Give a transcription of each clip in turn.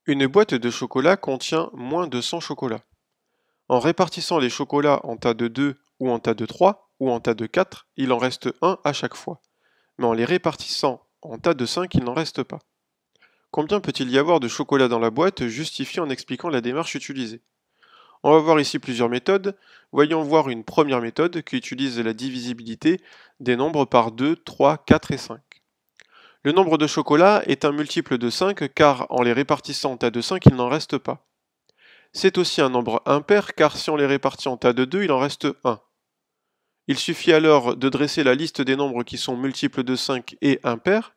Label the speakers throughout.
Speaker 1: Une boîte de chocolat contient moins de 100 chocolats. En répartissant les chocolats en tas de 2 ou en tas de 3 ou en tas de 4, il en reste un à chaque fois. Mais en les répartissant en tas de 5, il n'en reste pas. Combien peut-il y avoir de chocolat dans la boîte? Justifié en expliquant la démarche utilisée. On va voir ici plusieurs méthodes. Voyons voir une première méthode qui utilise la divisibilité des nombres par 2, 3, 4 et 5. Le nombre de chocolats est un multiple de 5 car en les répartissant en tas de 5, il n'en reste pas. C'est aussi un nombre impair car si on les répartit en tas de 2, il en reste 1. Il suffit alors de dresser la liste des nombres qui sont multiples de 5 et impairs,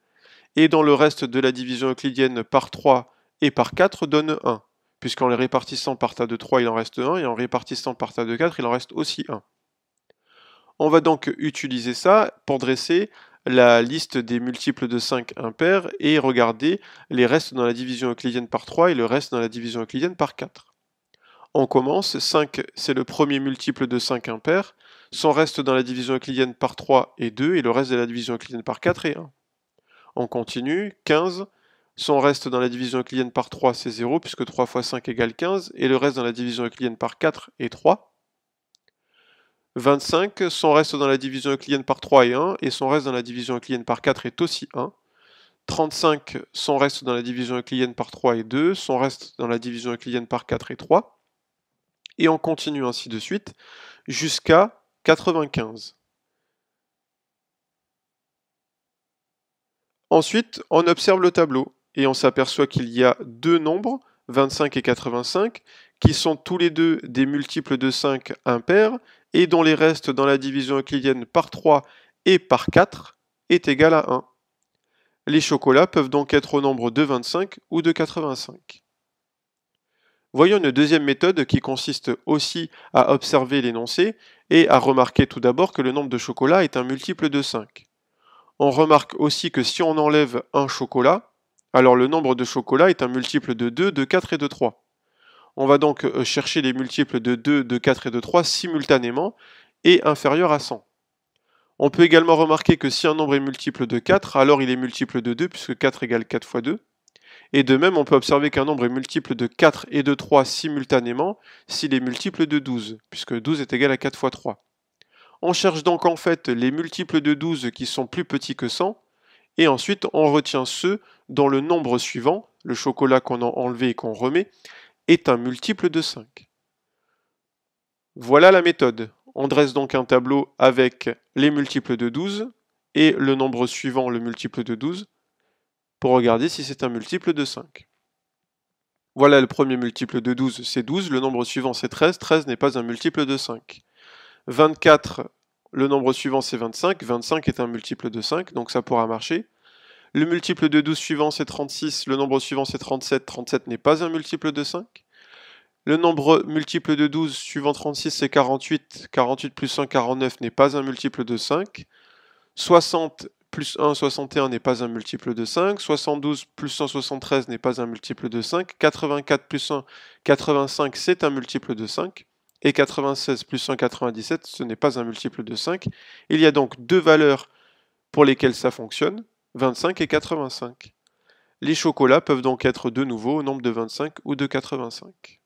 Speaker 1: et dans le reste de la division euclidienne par 3 et par 4 donne 1, puisqu'en les répartissant par tas de 3, il en reste 1, et en répartissant par tas de 4, il en reste aussi 1. On va donc utiliser ça pour dresser la liste des multiples de 5 impairs et regarder les restes dans la division euclidienne par 3 et le reste dans la division euclidienne par 4. On commence, 5 c'est le premier multiple de 5 impair, son reste dans la division euclidienne par 3 est 2 et le reste de la division euclidienne par 4 est 1. On continue, 15, son reste dans la division euclidienne par 3 c'est 0 puisque 3 fois 5 égale 15 et le reste dans la division euclidienne par 4 est 3. 25, son reste dans la division euclidienne par 3 est 1 et son reste dans la division euclidienne par 4 est aussi 1. 35, son reste dans la division euclidienne par 3 est 2, son reste dans la division euclidienne par 4 est 3. Et on continue ainsi de suite jusqu'à 95. Ensuite, on observe le tableau et on s'aperçoit qu'il y a deux nombres, 25 et 85, qui sont tous les deux des multiples de 5 impairs et dont les restes dans la division euclidienne par 3 et par 4 est égal à 1. Les chocolats peuvent donc être au nombre de 25 ou de 85. Voyons une deuxième méthode qui consiste aussi à observer l'énoncé et à remarquer tout d'abord que le nombre de chocolats est un multiple de 5. On remarque aussi que si on enlève un chocolat, alors le nombre de chocolats est un multiple de 2, de 4 et de 3. On va donc chercher les multiples de 2, de 4 et de 3 simultanément et inférieurs à 100. On peut également remarquer que si un nombre est multiple de 4, alors il est multiple de 2 puisque 4 égale 4 fois 2. Et de même, on peut observer qu'un nombre est multiple de 4 et de 3 simultanément s'il est multiple de 12, puisque 12 est égal à 4 fois 3. On cherche donc en fait les multiples de 12 qui sont plus petits que 100, et ensuite on retient ceux dont le nombre suivant, le chocolat qu'on a enlevé et qu'on remet, est un multiple de 5. Voilà la méthode. On dresse donc un tableau avec les multiples de 12 et le nombre suivant, le multiple de 12, pour regarder si c'est un multiple de 5. Voilà le premier multiple de 12, c'est 12, le nombre suivant c'est 13, 13 n'est pas un multiple de 5. 24, le nombre suivant c'est 25, 25 est un multiple de 5, donc ça pourra marcher. Le multiple de 12 suivant c'est 36, le nombre suivant c'est 37, 37 n'est pas un multiple de 5. Le nombre multiple de 12 suivant 36 c'est 48, 48 plus 1, 49 n'est pas un multiple de 5. 60 plus 1, 61 n'est pas un multiple de 5, 72 plus 173 n'est pas un multiple de 5, 84 plus 1, 85 c'est un multiple de 5, et 96 plus 1, 97 ce n'est pas un multiple de 5. Il y a donc deux valeurs pour lesquelles ça fonctionne, 25 et 85. Les chocolats peuvent donc être de nouveau au nombre de 25 ou de 85.